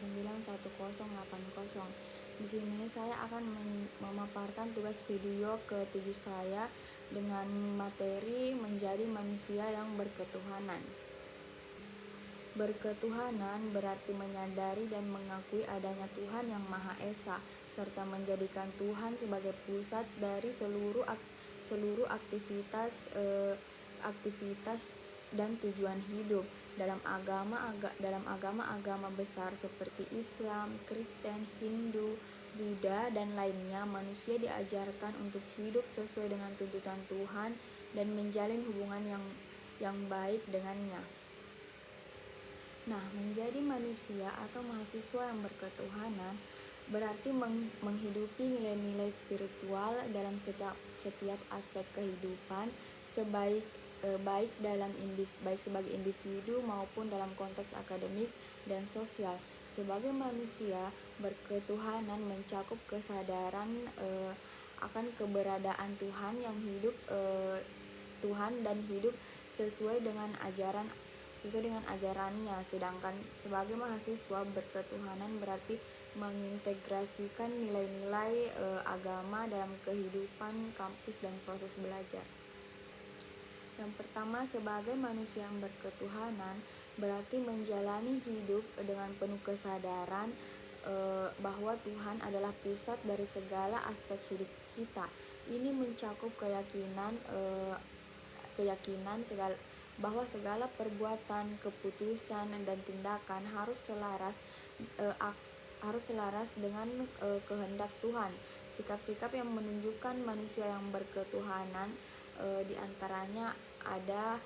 091080. Di sini saya akan memaparkan tugas video ke-7 saya dengan materi menjadi manusia yang berketuhanan. Berketuhanan berarti menyadari dan mengakui adanya Tuhan yang Maha Esa, serta menjadikan Tuhan sebagai pusat dari seluruh aktivitas dan tujuan hidup. Dalam agama besar seperti Islam, Kristen, Hindu, Buddha, dan lainnya, manusia diajarkan untuk hidup sesuai dengan tuntutan Tuhan dan menjalin hubungan yang baik dengannya. Nah, menjadi manusia atau mahasiswa yang berketuhanan berarti menghidupi nilai-nilai spiritual dalam setiap aspek kehidupan, baik sebagai individu maupun dalam konteks akademik dan sosial. Sebagai manusia, berketuhanan mencakup kesadaran akan keberadaan Tuhan dan hidup sesuai dengan ajarannya. Sedangkan sebagai mahasiswa, berketuhanan berarti mengintegrasikan nilai-nilai agama dalam kehidupan kampus dan proses belajar. Yang pertama, sebagai manusia yang berketuhanan berarti menjalani hidup dengan penuh kesadaran bahwa Tuhan adalah pusat dari segala aspek hidup kita. Ini mencakup keyakinan bahwa segala perbuatan, keputusan, dan tindakan harus selaras dengan kehendak Tuhan. Sikap-sikap yang menunjukkan manusia yang berketuhanan diantaranya ada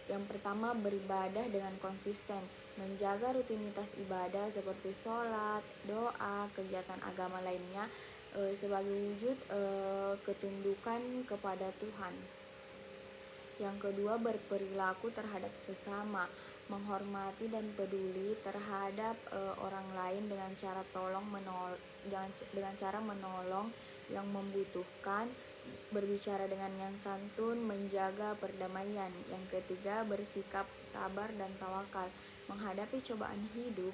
yang pertama, beribadah dengan konsisten, menjaga rutinitas ibadah seperti sholat, doa, kegiatan agama lainnya sebagai wujud ketundukan kepada Tuhan. Yang kedua, berperilaku terhadap sesama, menghormati dan peduli terhadap orang lain dengan cara menolong yang membutuhkan, berbicara dengan yang santun, menjaga perdamaian. Yang ketiga, bersikap sabar dan tawakal, menghadapi cobaan hidup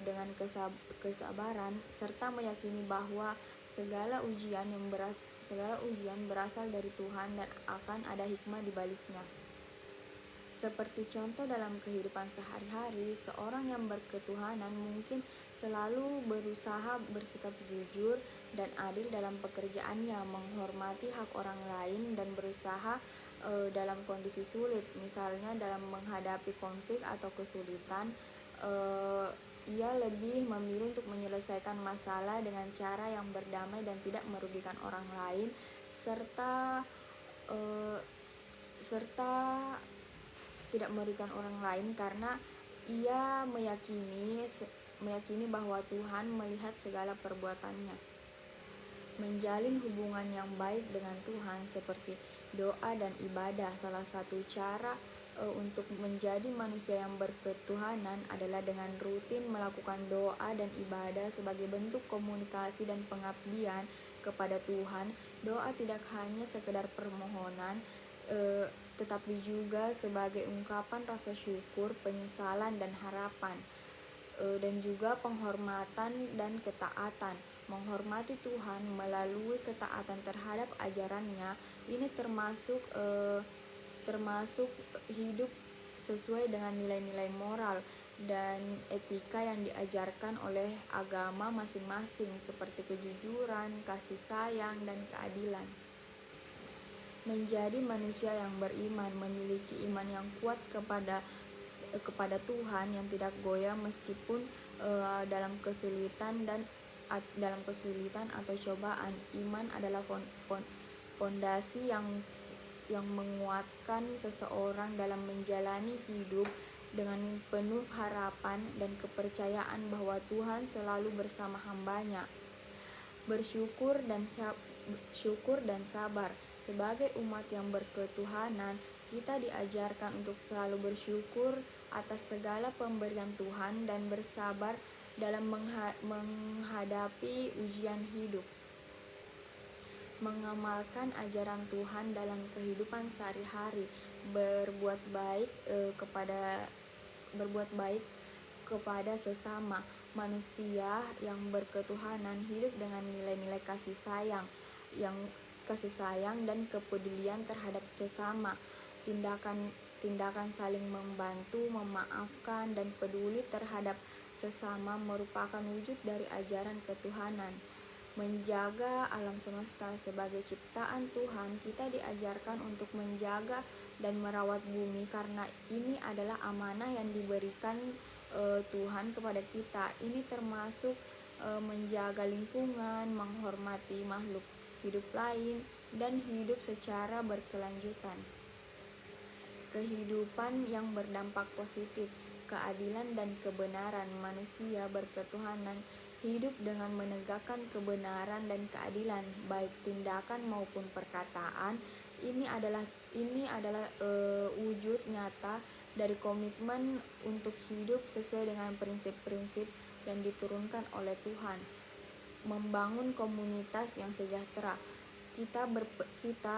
dengan kesabaran, serta meyakini bahwa segala ujian berasal dari Tuhan dan akan ada hikmah di baliknya. Seperti contoh dalam kehidupan sehari-hari, seorang yang berketuhanan mungkin selalu berusaha bersikap jujur dan adil dalam pekerjaannya, menghormati hak orang lain, dan berusaha dalam kondisi sulit. Misalnya dalam menghadapi konflik atau kesulitan, ia lebih memilih untuk menyelesaikan masalah dengan cara yang berdamai dan tidak merugikan orang lain, serta tidak merugikan orang lain karena ia meyakini bahwa Tuhan melihat segala perbuatannya. Menjalin hubungan yang baik dengan Tuhan seperti doa dan ibadah. Salah satu cara untuk menjadi manusia yang berketuhanan adalah dengan rutin melakukan doa dan ibadah sebagai bentuk komunikasi dan pengabdian kepada Tuhan. Doa tidak hanya sekedar permohonan, tetapi juga sebagai ungkapan rasa syukur, penyesalan, dan harapan, dan juga penghormatan dan ketaatan. Menghormati Tuhan melalui ketaatan terhadap ajarannya ini termasuk hidup sesuai dengan nilai-nilai moral dan etika yang diajarkan oleh agama masing-masing seperti kejujuran, kasih sayang, dan keadilan. Menjadi manusia yang beriman, memiliki iman yang kuat kepada Tuhan yang tidak goyah meskipun dalam kesulitan atau cobaan. Iman adalah fondasi yang menguatkan seseorang dalam menjalani hidup dengan penuh harapan dan kepercayaan bahwa Tuhan selalu bersama hambanya. Bersyukur dan sabar. Sebagai umat yang berketuhanan, kita diajarkan untuk selalu bersyukur atas segala pemberian Tuhan dan bersabar dalam menghadapi ujian hidup. Mengamalkan ajaran Tuhan dalam kehidupan sehari-hari, berbuat baik kepada sesama. Manusia yang berketuhanan hidup dengan nilai-nilai kasih sayang dan kepedulian terhadap sesama. Tindakan saling membantu, memaafkan, dan peduli terhadap sesama merupakan wujud dari ajaran ketuhanan. Menjaga alam semesta sebagai ciptaan Tuhan, kita diajarkan untuk menjaga dan merawat bumi karena ini adalah amanah yang diberikan Tuhan kepada kita. Ini termasuk menjaga lingkungan, menghormati makhluk hidup lain, dan hidup secara berkelanjutan. Kehidupan yang berdampak positif, keadilan dan kebenaran. Manusia berketuhanan hidup dengan menegakkan kebenaran dan keadilan, baik tindakan maupun perkataan. Ini adalah wujud nyata dari komitmen untuk hidup sesuai dengan prinsip-prinsip yang diturunkan oleh Tuhan. Membangun komunitas yang sejahtera. Kita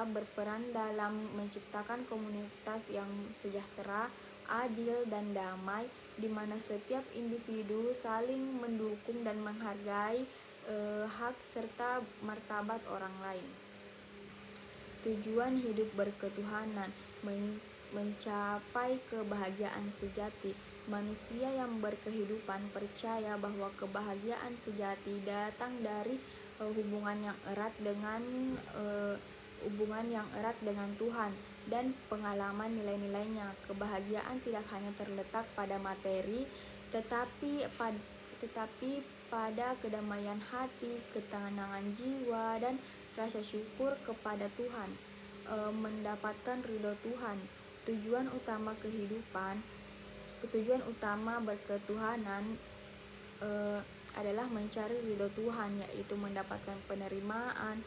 berperan dalam menciptakan komunitas yang sejahtera, adil, dan damai, di mana setiap individu saling mendukung dan menghargai hak serta martabat orang lain. Tujuan hidup berketuhanan, mencapai kebahagiaan sejati. Manusia yang berkehidupan percaya bahwa kebahagiaan sejati datang dari hubungan yang erat dengan Tuhan dan pengalaman nilai-nilainya. Kebahagiaan tidak hanya terletak pada materi, tetapi pada kedamaian hati, ketenangan jiwa, dan rasa syukur kepada Tuhan. Mendapatkan ridho Tuhan. Tujuan utama berketuhanan adalah mencari ridho Tuhan, yaitu mendapatkan penerimaan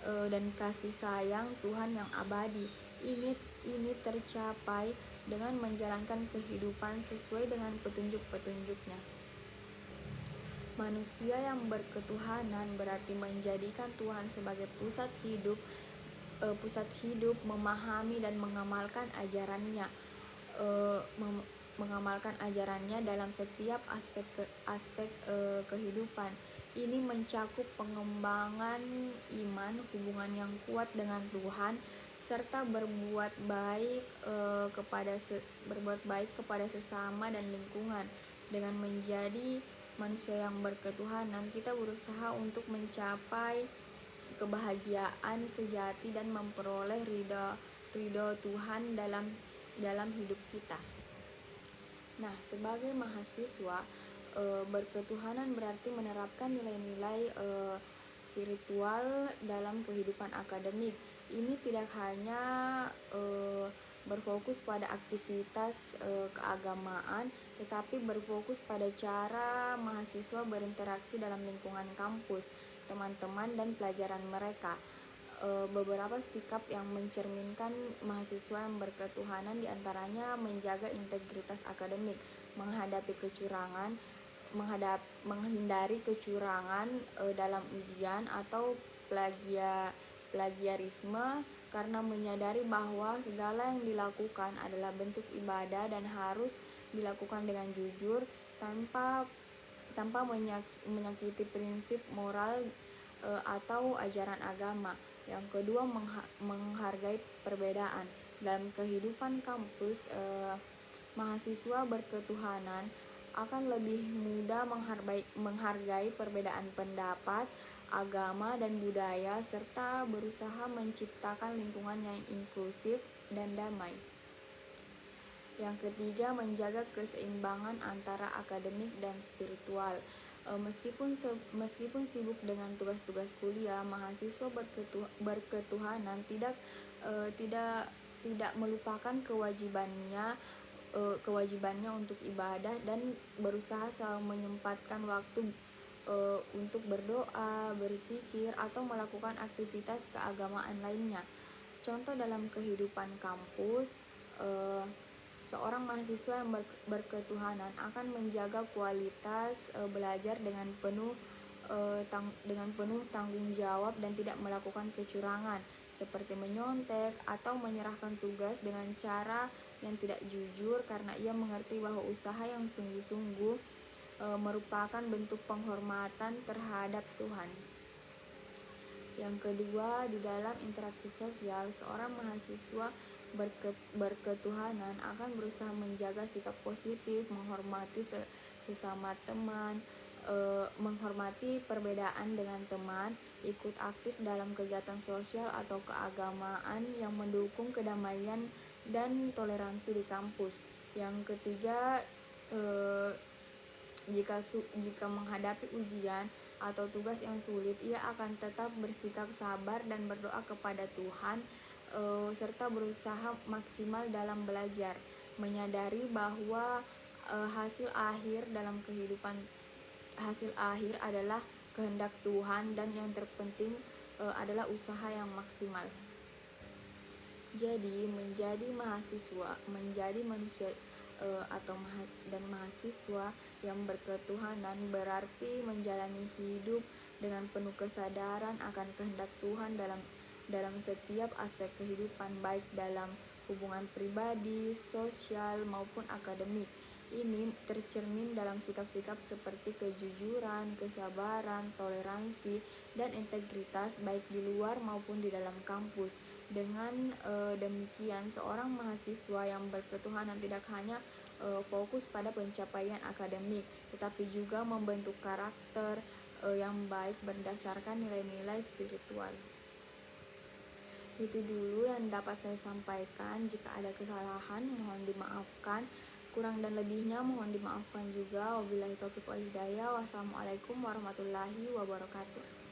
dan kasih sayang Tuhan yang abadi. Ini tercapai dengan menjalankan kehidupan sesuai dengan petunjuk-petunjuknya. Manusia yang berketuhanan berarti menjadikan Tuhan sebagai pusat hidup, memahami dan mengamalkan ajarannya dalam setiap aspek kehidupan. Ini mencakup pengembangan iman, hubungan yang kuat dengan Tuhan, serta berbuat baik kepada sesama dan lingkungan. Dengan menjadi manusia yang berketuhanan, kita berusaha untuk mencapai kebahagiaan sejati dan memperoleh ridho Tuhan dalam hidup kita. Nah, sebagai mahasiswa, berketuhanan berarti menerapkan nilai-nilai spiritual dalam kehidupan akademik. Ini tidak hanya berfokus pada aktivitas keagamaan, tetapi berfokus pada cara mahasiswa berinteraksi dalam lingkungan kampus, teman-teman, dan pelajaran mereka. Beberapa sikap yang mencerminkan mahasiswa yang berketuhanan diantaranya menjaga integritas akademik, menghindari kecurangan dalam ujian atau plagiarisme, karena menyadari bahwa segala yang dilakukan adalah bentuk ibadah dan harus dilakukan dengan jujur tanpa menyakiti prinsip moral atau ajaran agama. Yang kedua, menghargai perbedaan. Dalam kehidupan kampus, mahasiswa berketuhanan akan lebih mudah menghargai perbedaan pendapat, agama, dan budaya, serta berusaha menciptakan lingkungan yang inklusif dan damai. Yang ketiga, menjaga keseimbangan antara akademik dan spiritual. Meskipun sibuk dengan tugas-tugas kuliah, mahasiswa berketuhanan tidak melupakan kewajibannya untuk ibadah dan berusaha selalu menyempatkan waktu untuk berdoa, berzikir, atau melakukan aktivitas keagamaan lainnya. Contoh dalam kehidupan kampus, seorang mahasiswa yang berketuhanan akan menjaga kualitas belajar dengan penuh tanggung jawab dan tidak melakukan kecurangan seperti menyontek atau menyerahkan tugas dengan cara yang tidak jujur, karena ia mengerti bahwa usaha yang sungguh-sungguh merupakan bentuk penghormatan terhadap Tuhan. Yang kedua, di dalam interaksi sosial, seorang mahasiswa berketuhanan akan berusaha menjaga sikap positif, menghormati sesama teman, menghormati perbedaan dengan teman, ikut aktif dalam kegiatan sosial atau keagamaan yang mendukung kedamaian dan toleransi di kampus. Yang ketiga, jika menghadapi ujian atau tugas yang sulit, ia akan tetap bersikap sabar dan berdoa kepada Tuhan, serta berusaha maksimal dalam belajar, menyadari bahwa hasil akhir adalah kehendak Tuhan, dan yang terpenting adalah usaha yang maksimal. Jadi menjadi manusia dan mahasiswa yang berketuhanan berarti menjalani hidup dengan penuh kesadaran akan kehendak Tuhan dalam setiap aspek kehidupan, baik dalam hubungan pribadi, sosial maupun akademik. Ini tercermin dalam sikap-sikap seperti kejujuran, kesabaran, toleransi, dan integritas baik di luar maupun di dalam kampus. Dengan demikian, seorang mahasiswa yang berketuhanan tidak hanya fokus pada pencapaian akademik, tetapi juga membentuk karakter yang baik berdasarkan nilai-nilai spiritual. Itu dulu yang dapat saya sampaikan. Jika ada kesalahan, mohon dimaafkan. Kurang dan lebihnya mohon dimaafkan juga. Wabillahi taufiq wal hidayah. Wassalamualaikum warahmatullahi wabarakatuh.